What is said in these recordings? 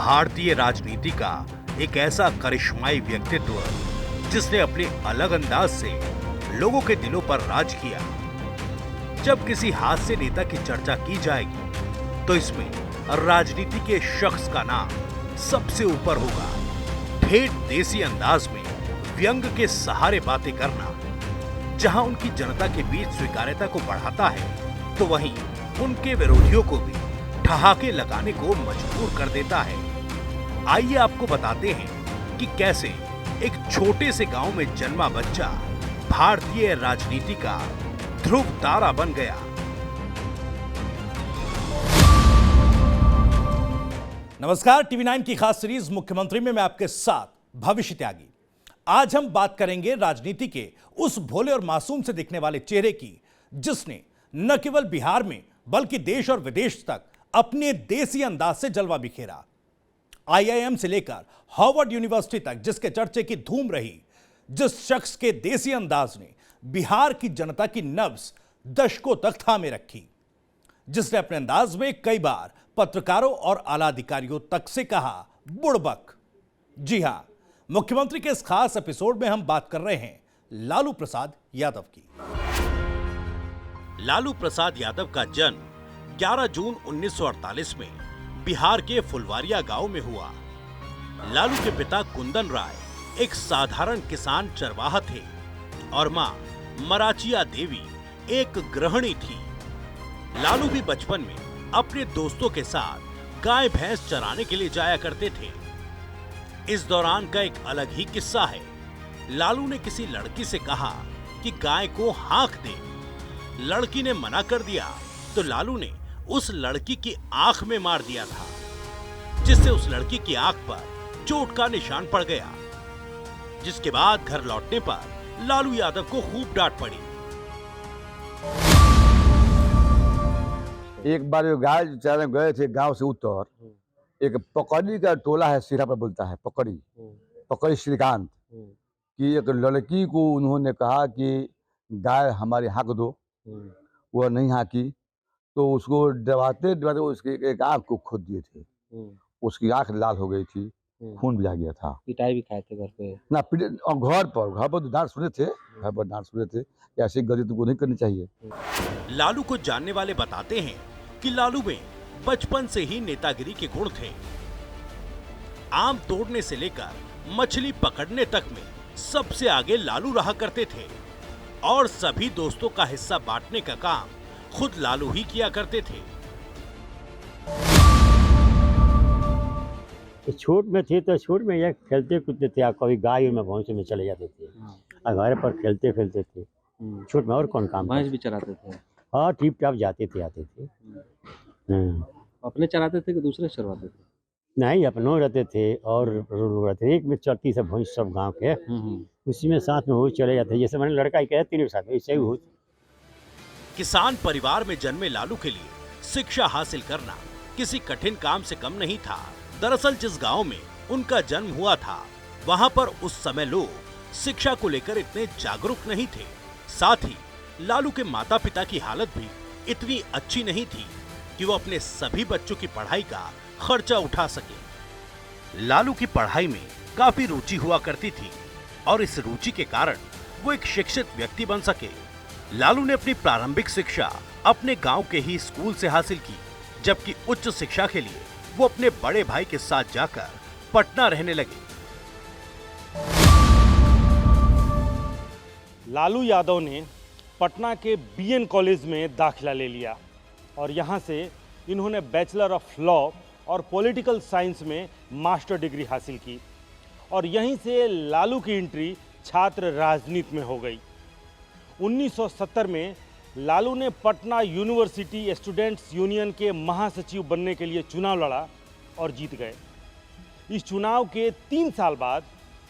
भारतीय राजनीति का एक ऐसा करिश्माई व्यक्तित्व जिसने अपने अलग अंदाज से लोगों के दिलों पर राज किया। जब किसी हास्य नेता की चर्चा की जाएगी तो इसमें राजनीति के शख्स का नाम सबसे ऊपर होगा। ठेठ देसी अंदाज में व्यंग के सहारे बातें करना जहां उनकी जनता के बीच स्वीकार्यता को बढ़ाता है तो वहीं उनके विरोधियों को भी ठहाके लगाने को मजबूर कर देता है। आइए आपको बताते हैं कि कैसे एक छोटे से गांव में जन्मा बच्चा भारतीय राजनीति का ध्रुव तारा बन गया। नमस्कार, टीवी 9 की खास सीरीज मुख्यमंत्री में मैं आपके साथ भविष्य त्यागी। आज हम बात करेंगे राजनीति के उस भोले और मासूम से दिखने वाले चेहरे की जिसने न केवल बिहार में बल्कि देश और विदेश तक अपने देसी अंदाज से जलवा बिखेरा। आईआईएम से लेकर हार्वर्ड यूनिवर्सिटी तक जिसके चर्चे की धूम रही, जिस शख्स के देसी अंदाज ने बिहार की जनता की नब्ज दशकों तक थामे रखी, जिसने अपने अंदाज में कई बार पत्रकारों और आला अधिकारियों तक से कहा बुड़बक। जी हां, मुख्यमंत्री के इस खास एपिसोड में हम बात कर रहे हैं लालू प्रसाद यादव की। लालू प्रसाद यादव का जन्म 11 जून 1948 में बिहार के फुलवारिया गांव में हुआ। लालू के पिता कुंदन राय एक साधारण किसान चरवाहा थे और मां मराचिया देवी एक गृहिणी थी। लालू भी बचपन में अपने दोस्तों के साथ गाय भैंस चराने के लिए जाया करते थे। इस दौरान का एक अलग ही किस्सा है। लालू ने किसी लड़की से कहा कि गाय को हाँक दे। लड़की ने मना कर दिया तो लालू ने उस लड़की की आंख में मार दिया था, जिससे उस लड़की की आंख पर चोट का निशान पड़ गया। जिसके बाद घर लौटने पर लालू यादव को खूब डांट पड़ी। एक बार वो गाय चराने गए थे गांव से उतर, एक पकड़ी का टोला है, सिरा पर बोलता है पकड़ी श्रीकांत की एक लड़की को उन्होंने कहा कि गाय हमारी हाँक दो। वह नहीं हाँकी तो उसको दबाते दबाते उसकी एक आंख को खोद दिए थे। उसकी आंख लाल हो गई थी, खून भी आ गया था। पिटाई भी खाए थे घर पे ना पिटे, और घर पर तो डांट सुने थे, घर पर डांट सुने थे कि ऐसी गलती तुमको नहीं करनी चाहिए। लालू को जानने वाले बताते हैं कि लालू में बचपन से ही नेतागिरी के गुण थे। आम तोड़ने से लेकर मछली पकड़ने तक में सबसे आगे लालू रहा करते थे और सभी दोस्तों का हिस्सा बांटने का काम खुद लालू ही किया करते थे। छोट में थे तो छोट में यह खेलते कूदते थे, कभी गाय में भैंस में चले जाते थे और घर पर खेलते खेलते थे। छोट में और कौन काम, भैंस भी चराते थे? हाँ, टिप टाप जाते थे आते थे। अपने चराते थे कि दूसरे चरवाते थे? नहीं, अपनों रहते थे और लोग रहते थे। एक में चरती सब भैंस सब गाँव के, उसी में साथ में वो चले जाते। जैसे मैंने लड़का ही कहे तीनों साथ ऐसे ही हो। किसान परिवार में जन्मे लालू के लिए शिक्षा हासिल करना किसी कठिन काम से कम नहीं था। दरअसल जिस गांव में उनका जन्म हुआ था वहां पर उस समय लोग शिक्षा को लेकर इतने जागरूक नहीं थे। साथ ही लालू के माता पिता की हालत भी इतनी अच्छी नहीं थी कि वो अपने सभी बच्चों की पढ़ाई का खर्चा उठा सके। लालू की पढ़ाई में काफी रुचि हुआ करती थी और इस रुचि के कारण वो एक शिक्षित व्यक्ति बन सके। लालू ने अपनी प्रारंभिक शिक्षा अपने गांव के ही स्कूल से हासिल की, जबकि उच्च शिक्षा के लिए वो अपने बड़े भाई के साथ जाकर पटना रहने लगे। लालू यादव ने पटना के बीएन कॉलेज में दाखिला ले लिया और यहाँ से इन्होंने बैचलर ऑफ लॉ और पॉलिटिकल साइंस में मास्टर डिग्री हासिल की और यहीं से लालू की एंट्री छात्र राजनीति में हो गई। 1970 में लालू ने पटना यूनिवर्सिटी स्टूडेंट्स यूनियन के महासचिव बनने के लिए चुनाव लड़ा और जीत गए। इस चुनाव के 3 साल बाद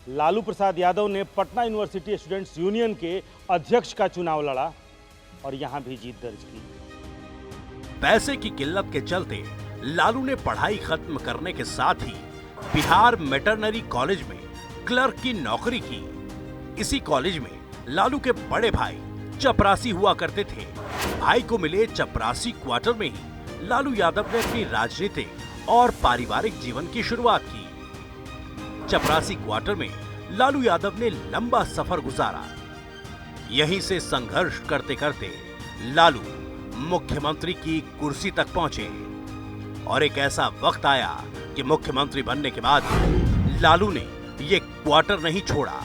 लालू प्रसाद यादव ने पटना यूनिवर्सिटी स्टूडेंट्स यूनियन के अध्यक्ष का चुनाव लड़ा और यहां भी जीत दर्ज की। पैसे की किल्लत के चलते लालू ने पढ़ाई खत्म करने के साथ ही बिहार वेटरनरी कॉलेज में क्लर्क की नौकरी की। इसी कॉलेज में लालू के बड़े भाई चपरासी हुआ करते थे। भाई को मिले चपरासी क्वार्टर में ही लालू यादव ने अपनी राजनीतिक और पारिवारिक जीवन की शुरुआत की। चपरासी क्वार्टर में लालू यादव ने लंबा सफर गुजारा। यहीं से संघर्ष करते करते लालू मुख्यमंत्री की कुर्सी तक पहुंचे और एक ऐसा वक्त आया कि मुख्यमंत्री बनने के बाद लालू ने ये क्वार्टर नहीं छोड़ा।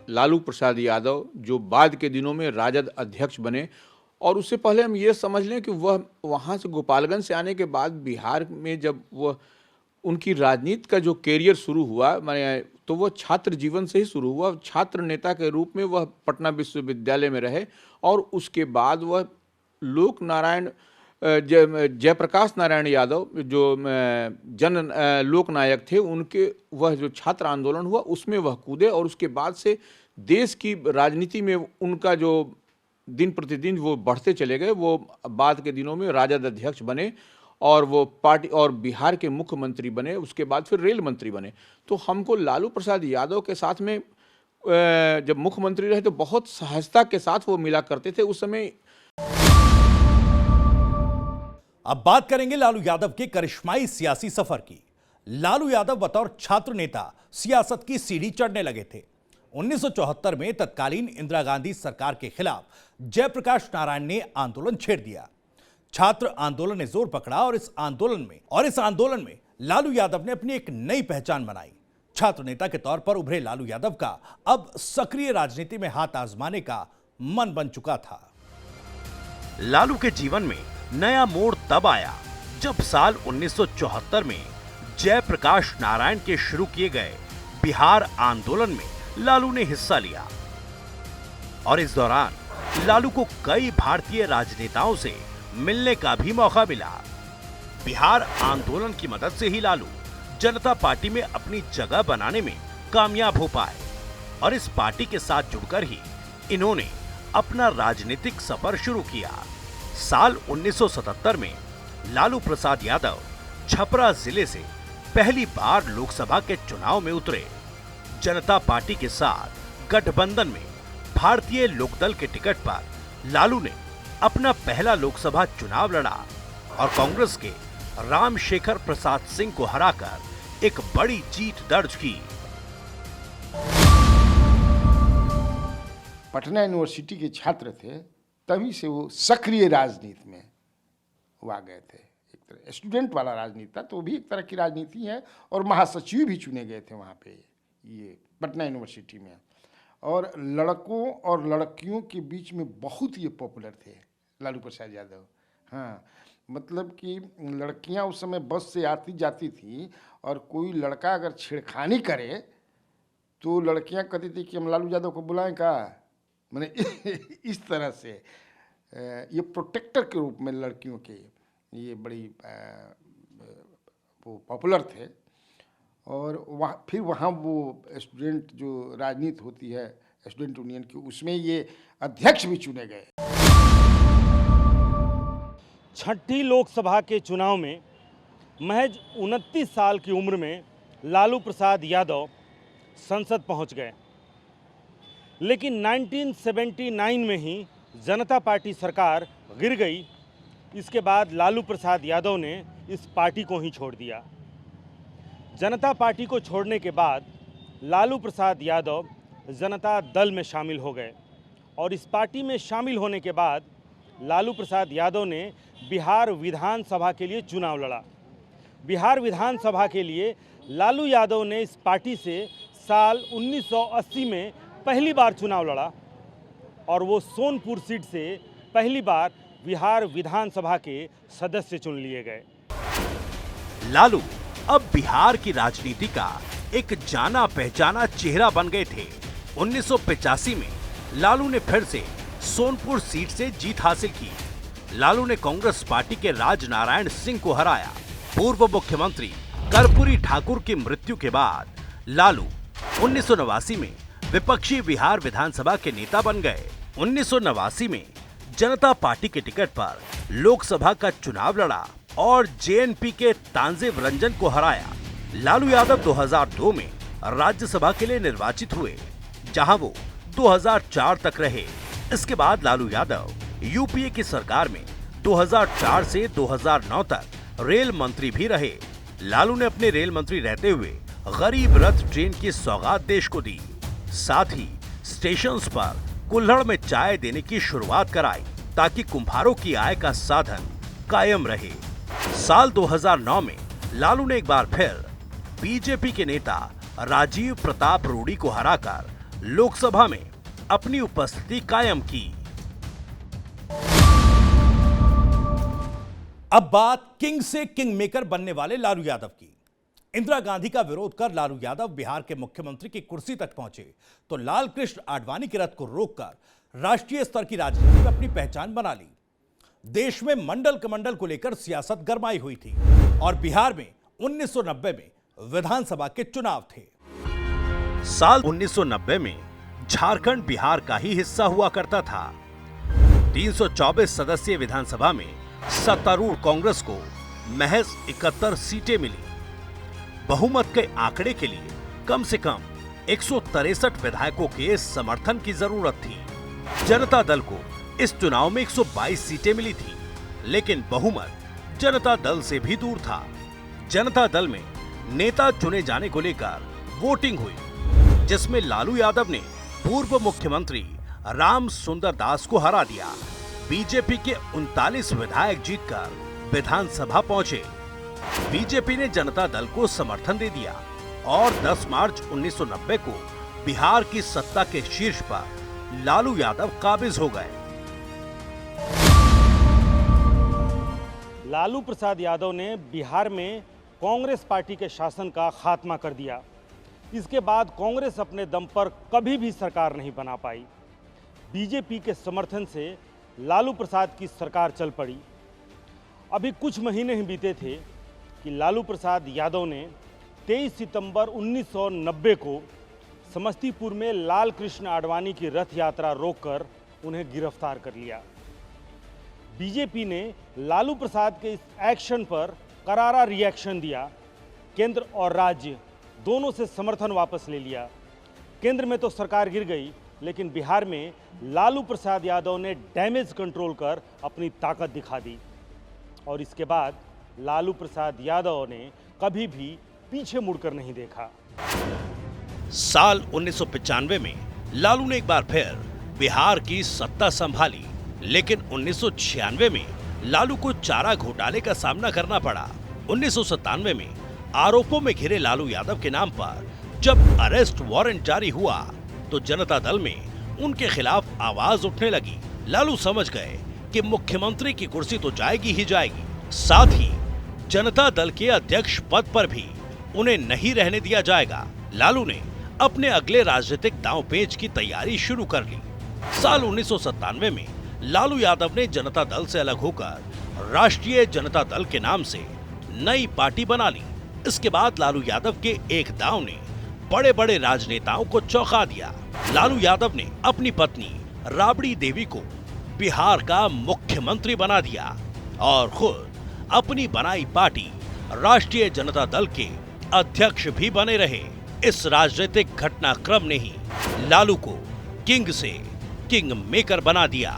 लालू प्रसाद यादव जो बाद के दिनों में राजद अध्यक्ष बने, और उससे पहले हम ये समझ लें कि वह वहाँ से गोपालगंज से आने के बाद बिहार में जब वह उनकी राजनीति का जो कैरियर शुरू हुआ, माने तो वह छात्र जीवन से ही शुरू हुआ। छात्र नेता के रूप में वह पटना विश्वविद्यालय में रहे और उसके बाद वह लोक नारायण जयप्रकाश नारायण यादव जो लोक नायक थे, उनके वह जो छात्र आंदोलन हुआ उसमें वह कूदे और उसके बाद से देश की राजनीति में उनका जो दिन प्रतिदिन वो बढ़ते चले गए। वो बाद के दिनों में राजद अध्यक्ष बने और वो पार्टी और बिहार के मुख्यमंत्री बने, उसके बाद फिर रेल मंत्री बने। तो हमको लालू प्रसाद यादव के साथ में जब मुख्यमंत्री रहे तो बहुत सहजता के साथ वो मिला करते थे उस समय। अब बात करेंगे लालू यादव के करिश्माई सियासी सफर की। लालू यादव बतौर छात्र नेता सियासत की सीढ़ी चढ़ने लगे थे। 1974 में तत्कालीन इंदिरा गांधी सरकार के खिलाफ जयप्रकाश नारायण ने आंदोलन छेड़ दिया। छात्र आंदोलन ने जोर पकड़ा और इस आंदोलन में लालू यादव ने अपनी एक नई पहचान बनाई। छात्र नेता के तौर पर उभरे लालू यादव का अब सक्रिय राजनीति में हाथ आजमाने का मन बन चुका था। लालू के जीवन में नया मोड़ तब आया जब साल 1974 में जयप्रकाश नारायण के शुरू किए गए बिहार आंदोलन में लालू ने हिस्सा लिया और इस दौरान लालू को कई भारतीय राजनेताओं से मिलने का भी मौका मिला। बिहार आंदोलन की मदद से ही लालू जनता पार्टी में अपनी जगह बनाने में कामयाब हो पाए और इस पार्टी के साथ जुड़कर ही इन्होंने अपना राजनीतिक सफर शुरू किया। साल 1977 में लालू प्रसाद यादव छपरा जिले से पहली बार लोकसभा के चुनाव में उतरे। जनता पार्टी के साथ गठबंधन में भारतीय लोकदल के टिकट पर लालू ने अपना पहला लोकसभा चुनाव लड़ा और कांग्रेस के रामशेखर प्रसाद सिंह को हराकर एक बड़ी जीत दर्ज की। पटना यूनिवर्सिटी के छात्र थे, तभी से वो सक्रिय राजनीति में वो आ गए थे। एक तरह स्टूडेंट वाला राजनीति था, तो भी एक तरह की राजनीति है और महासचिव भी चुने गए थे वहाँ पे ये पटना यूनिवर्सिटी में। और लड़कों और लड़कियों के बीच में बहुत ये पॉपुलर थे लालू प्रसाद यादव। हाँ, मतलब कि लड़कियां उस समय बस से आती जाती थी और कोई लड़का अगर छेड़खानी करे तो लड़कियां कहती थी कि हम लालू यादव को बुलाएं का, मैंने इस तरह से ये प्रोटेक्टर के रूप में लड़कियों के ये बड़ी वो पॉपुलर थे। और वहाँ वो स्टूडेंट जो राजनीति होती है स्टूडेंट यूनियन की, उसमें ये अध्यक्ष भी चुने गए। छठी लोकसभा के चुनाव में महज 29 साल की उम्र में लालू प्रसाद यादव संसद पहुंच गए, लेकिन 1979 में ही जनता पार्टी सरकार गिर गई। इसके बाद लालू प्रसाद यादव ने इस पार्टी को ही छोड़ दिया। जनता पार्टी को छोड़ने के बाद लालू प्रसाद यादव जनता दल में शामिल हो गए और इस पार्टी में शामिल होने के बाद लालू प्रसाद यादव ने बिहार विधानसभा के लिए चुनाव लड़ा। बिहार विधानसभा के लिए लालू यादव ने इस पार्टी से साल 1980 में पहली बार चुनाव लड़ा और वो सोनपुर सीट से पहली बार बिहार विधानसभा के सदस्य चुन लिए गए। लालू अब बिहार की राजनीति का एक जाना पहचाना चेहरा बन गए थे। 1985 में लालू ने फिर से सोनपुर सीट से जीत हासिल की। लालू ने कांग्रेस पार्टी के राजनारायण सिंह को हराया। पूर्व मुख्यमंत्री कर्पूरी ठाकुर की मृत्यु के बाद लालू 1989 में विपक्षी बिहार विधानसभा के नेता बन गए। 1989 में जनता पार्टी के टिकट पर लोकसभा का चुनाव लड़ा और जेएनपी के तांजिब रंजन को हराया। लालू यादव 2002 में राज्यसभा के लिए निर्वाचित हुए, जहां वो 2004 तक रहे। इसके बाद लालू यादव यूपीए की सरकार में 2004 से 2009 तक रेल मंत्री भी रहे। लालू ने अपने रेल मंत्री रहते हुए गरीब रथ ट्रेन की सौगात देश को दी। साथ ही स्टेशंस पर कुल्हड़ में चाय देने की शुरुआत कराई ताकि कुम्हारों की आय का साधन कायम रहे। साल 2009 में लालू ने एक बार फिर बीजेपी के नेता राजीव प्रताप रूडी को हराकर लोकसभा में अपनी उपस्थिति कायम की। अब बात किंग से किंग मेकर बनने वाले लालू यादव की। इंदिरा गांधी का विरोध कर लालू यादव बिहार के मुख्यमंत्री की कुर्सी तक पहुंचे तो लाल कृष्ण आडवाणी के रथ को रोककर राष्ट्रीय स्तर की राजनीति में अपनी पहचान बना ली। देश में मंडल कमंडल को लेकर सियासत गरमाई हुई थी और बिहार में 1990 में विधानसभा के चुनाव थे। साल 1990 में झारखंड बिहार का ही हिस्सा हुआ करता था। 324 सदस्यीय विधानसभा में सत्तारूढ़ कांग्रेस को महज 71 सीटें मिली। बहुमत के आंकड़े के लिए कम से कम 163 विधायकों के समर्थन की जरूरत थी। जनता दल को इस चुनाव में 122 सीटें मिली थी, लेकिन बहुमत जनता दल से भी दूर था। जनता दल में नेता चुने जाने को लेकर वोटिंग हुई, जिसमें लालू यादव ने पूर्व मुख्यमंत्री राम सुंदर दास को हरा दिया। बीजेपी के 39 विधायक जीतकर विधानसभा पहुंचे। बीजेपी ने जनता दल को समर्थन दे दिया और 10 मार्च 1990 को बिहार की सत्ता के शीर्ष पर लालू यादव काबिज हो गए। लालू प्रसाद यादव ने बिहार में कांग्रेस पार्टी के शासन का खात्मा कर दिया। इसके बाद कांग्रेस अपने दम पर कभी भी सरकार नहीं बना पाई। बीजेपी के समर्थन से लालू प्रसाद की सरकार चल पड़ी। अभी कुछ महीने ही बीते थे कि लालू प्रसाद यादव ने 23 सितंबर 1990 को समस्तीपुर में लाल कृष्ण आडवाणी की रथ यात्रा रोककर उन्हें गिरफ्तार कर लिया। बीजेपी ने लालू प्रसाद के इस एक्शन पर करारा रिएक्शन दिया। केंद्र और राज्य दोनों से समर्थन वापस ले लिया। केंद्र में तो सरकार गिर गई, लेकिन बिहार में लालू प्रसाद यादव ने डैमेज कंट्रोल कर अपनी ताकत दिखा दी और इसके बाद लालू प्रसाद यादव ने कभी भी पीछे मुड़कर नहीं देखा। साल 1995 में लालू ने एक बार फिर बिहार की सत्ता संभाली, लेकिन 1996 में लालू को चारा घोटाले का सामना करना पड़ा। 1997 में आरोपों में घिरे लालू यादव के नाम पर जब अरेस्ट वारंट जारी हुआ तो जनता दल में उनके खिलाफ आवाज उठने लगी। लालू समझ गए कि मुख्यमंत्री की कुर्सी तो जाएगी ही जाएगी, साथ ही जनता दल के अध्यक्ष पद पर भी उन्हें नहीं रहने दिया जाएगा। लालू ने अपने अगले राजनीतिक दांव-पेच की तैयारी शुरू कर ली। साल 1997 में लालू यादव ने जनता दल से अलग होकर राष्ट्रीय जनता दल के नाम से नई पार्टी बना ली। इसके बाद लालू यादव के एक दांव ने बड़े बड़े राजनेताओं को चौंका दिया। लालू यादव ने अपनी पत्नी राबड़ी देवी को बिहार का मुख्यमंत्री बना दिया और खुद अपनी बनाई पार्टी राष्ट्रीय जनता दल के अध्यक्ष भी बने रहे। इस राजनीतिक घटनाक्रम ने ही लालू को किंग से किंग मेकर बना दिया।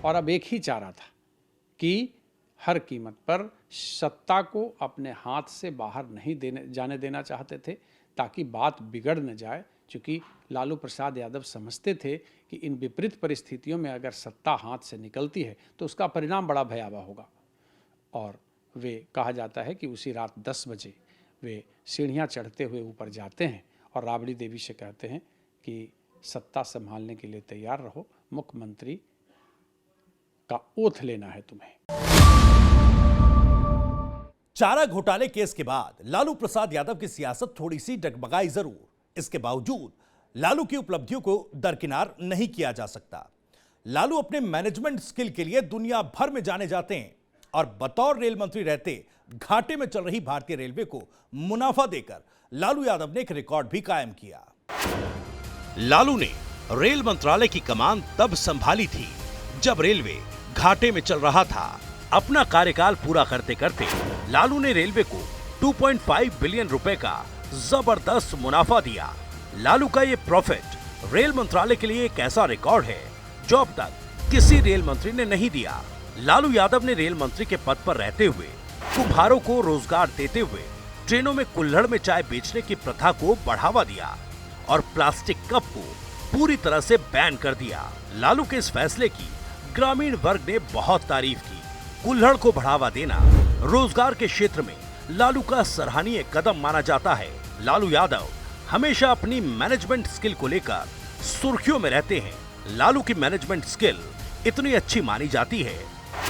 और अब एक ही चाह रहा था कि हर कीमत पर सत्ता को अपने हाथ से बाहर नहीं जाने देना चाहते थे ताकि बात बिगड़ न जाए, क्योंकि लालू प्रसाद यादव समझते थे कि इन विपरीत परिस्थितियों में अगर सत्ता हाथ से निकलती है तो उसका परिणाम बड़ा भयावह होगा। और वे कहा जाता है कि उसी रात 10 बजे वे सीढ़ियां चढ़ते हुए ऊपर जाते हैं और राबड़ी देवी से कहते हैं कि सत्ता संभालने के लिए तैयार रहो, मुख्यमंत्री का ओथ लेना है तुम्हें। चारा घोटाले केस के बाद लालू प्रसाद यादव की सियासत थोड़ी सी डगमगाई जरूर, इसके बावजूद लालू की उपलब्धियों को दरकिनार नहीं किया जा सकता। लालू अपने मैनेजमेंट स्किल के लिए दुनिया भर में जाने जाते हैं और बतौर रेल मंत्री रहते घाटे में चल रही भारतीय रेलवे को मुनाफा देकर लालू यादव ने एक रिकॉर्ड भी कायम किया। लालू ने रेल मंत्रालय की कमान तब संभाली थी जब रेलवे घाटे में चल रहा था। अपना कार्यकाल पूरा करते करते लालू ने रेलवे को 2.5 बिलियन रुपए का जबरदस्त मुनाफा दिया। लालू का ये प्रॉफिट रेल मंत्रालय के लिए एक ऐसा रिकॉर्ड है जॉब तक किसी रेल मंत्री ने नहीं दिया। लालू यादव ने रेल मंत्री के पद पर रहते हुए कुम्हारों को रोजगार देते हुए ट्रेनों में कुल्हड़ में चाय बेचने की प्रथा को बढ़ावा दिया और प्लास्टिक कप को पूरी तरह से बैन कर दिया। लालू के इस फैसले की ग्रामीण वर्ग ने बहुत तारीफ की। कुल्हड़ को बढ़ावा देना रोजगार के क्षेत्र में लालू का सराहनीय कदम माना जाता है। लालू यादव हमेशा अपनी मैनेजमेंट स्किल को लेकर सुर्खियों में रहते हैं। लालू की मैनेजमेंट स्किल इतनी अच्छी मानी जाती है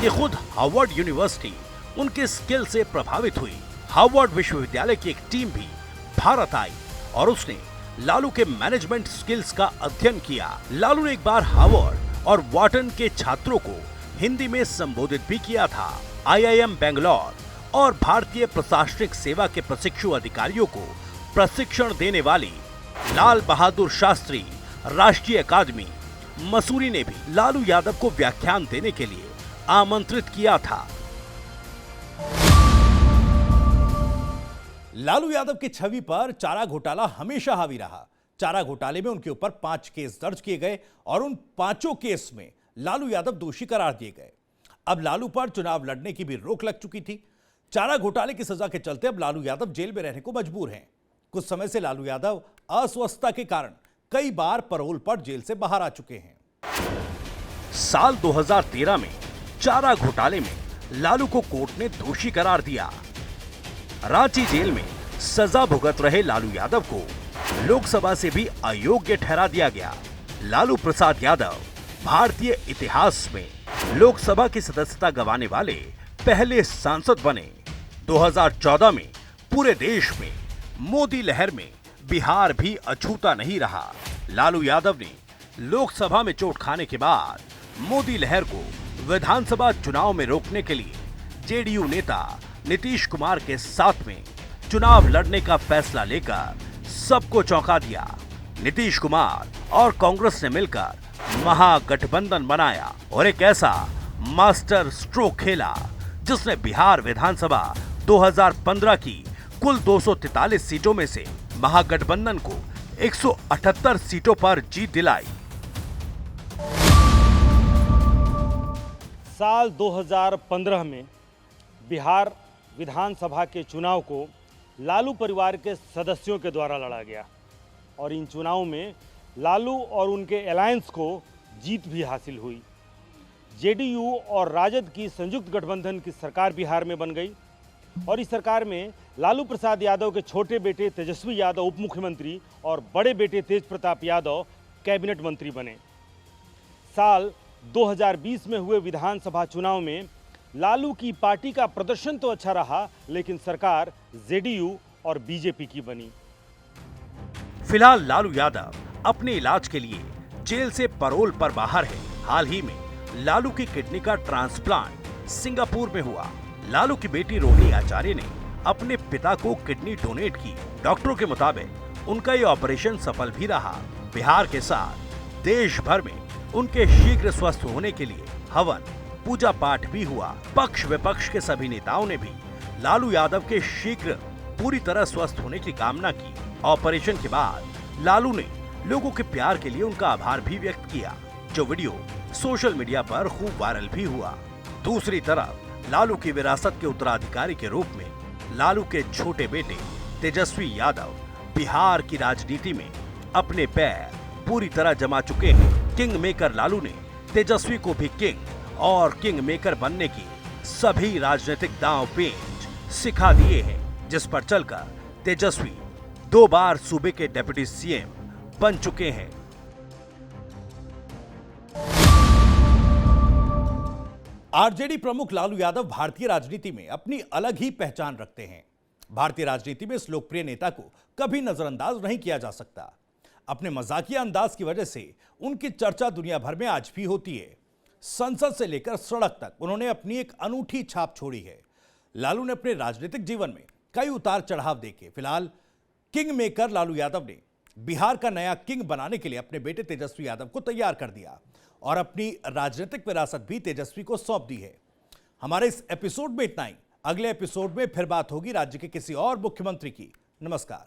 कि खुद हार्वर्ड यूनिवर्सिटी उनके स्किल से प्रभावित हुई। हार्वर्ड विश्वविद्यालय की एक टीम भी भारत आई और उसने लालू के मैनेजमेंट स्किल्स का अध्ययन किया। लालू ने एक बार हार्वर्ड और वॉर्टन के छात्रों को हिंदी में संबोधित भी किया था। आईआईएम बेंगलोर और भारतीय प्रशासनिक सेवा के प्रशिक्षु अधिकारियों को प्रशिक्षण देने वाली लाल बहादुर शास्त्री राष्ट्रीय अकादमी मसूरी ने भी लालू यादव को व्याख्यान देने के लिए आमंत्रित किया था। लालू यादव की छवि पर चारा घोटाला हमेशा हावी रहा। चारा घोटाले में उनके ऊपर 5 केस दर्ज किए गए और उन 5 केस में लालू यादव दोषी करार दिए गए। अब लालू पर चुनाव लड़ने की भी रोक लग चुकी थी। चारा घोटाले की सजा के चलते अब लालू यादव जेल में रहने को मजबूर हैं। कुछ समय से लालू यादव अस्वस्थता के कारण कई बार पैरोल पर जेल से बाहर आ चुके हैं। साल 2013 में चारा घोटाले में लालू को कोर्ट ने दोषी करार दिया। रांची जेल में सजा भुगत रहे लालू यादव को लोकसभा से भी अयोग्य ठहरा दिया गया। लालू प्रसाद यादव भारतीय इतिहास में लोकसभा की सदस्यता गंवाने वाले पहले सांसद बने। 2014 में पूरे देश में मोदी लहर में बिहार भी अछूता नहीं रहा। लालू यादव ने लोकसभा में चोट खाने के बाद मोदी लहर को विधानसभा चुनाव में रोकने के लिए जेडीयू नेता नीतीश कुमार के साथ में चुनाव लड़ने का फैसला लेकर सबको चौंका दिया। नीतीश कुमार और कांग्रेस ने मिलकर महागठबंधन बनाया और एक ऐसा मास्टर स्ट्रोक खेला जिसने बिहार विधानसभा 2015 की कुल 243 सीटों में से महागठबंधन को 178 सीटों पर जीत दिलाई। साल 2015 में बिहार विधानसभा के चुनाव को लालू परिवार के सदस्यों के द्वारा लड़ा गया और इन चुनावों में लालू और उनके अलायंस को जीत भी हासिल हुई। जेडीयू और राजद की संयुक्त गठबंधन की सरकार बिहार में बन गई और इस सरकार में लालू प्रसाद यादव के छोटे बेटे तेजस्वी यादव उप मुख्यमंत्री और बड़े बेटे तेज प्रताप यादव कैबिनेट मंत्री बने। साल 2020 में हुए विधानसभा चुनाव में लालू की पार्टी का प्रदर्शन तो अच्छा रहा, लेकिन सरकार जेडीयू और बीजेपी की बनी। फिलहाल लालू यादव अपने इलाज के लिए जेल से पैरोल पर बाहर है। हाल ही में लालू की किडनी का ट्रांसप्लांट सिंगापुर में हुआ। लालू की बेटी रोहिणी आचार्य ने अपने पिता को किडनी डोनेट की। डॉक्टरों के मुताबिक उनका ये ऑपरेशन सफल भी रहा। बिहार के साथ देश भर में उनके शीघ्र स्वस्थ होने के लिए हवन पूजा पाठ भी हुआ। पक्ष विपक्ष के सभी नेताओं ने भी लालू यादव के शीघ्र पूरी तरह स्वस्थ होने की कामना की। ऑपरेशन के बाद लालू ने लोगों के प्यार के लिए उनका आभार भी व्यक्त किया, जो वीडियो सोशल मीडिया पर खूब वायरल भी हुआ। दूसरी तरफ लालू की विरासत के उत्तराधिकारी के रूप में लालू के छोटे बेटे तेजस्वी यादव बिहार की राजनीति में अपने पैर पूरी तरह जमा चुके हैं। किंग मेकर लालू ने तेजस्वी को भी किंग और किंग मेकर बनने की सभी राजनीतिक दांव पेच सिखा दिए हैं, जिस पर चलकर तेजस्वी 2 बार सूबे के डिप्टी सीएम बन चुके हैं। आरजेडी प्रमुख लालू यादव भारतीय राजनीति में अपनी अलग ही पहचान रखते हैं। भारतीय राजनीति में इस लोकप्रिय नेता को कभी नजरअंदाज नहीं किया जा सकता। अपने मजाकिया अंदाज की वजह से उनकी चर्चा दुनिया भर में आज भी होती है। संसद से लेकर सड़क तक उन्होंने अपनी एक अनूठी छाप छोड़ी है। लालू ने अपने राजनीतिक जीवन में कई उतार चढ़ाव देखे। फिलहाल किंग मेकर लालू यादव ने बिहार का नया किंग बनाने के लिए अपने बेटे तेजस्वी यादव को तैयार कर दिया और अपनी राजनीतिक विरासत भी तेजस्वी को सौंप दी है। हमारे इस एपिसोड में इतना ही। अगले एपिसोड में फिर बात होगी राज्य के किसी और मुख्यमंत्री की। नमस्कार।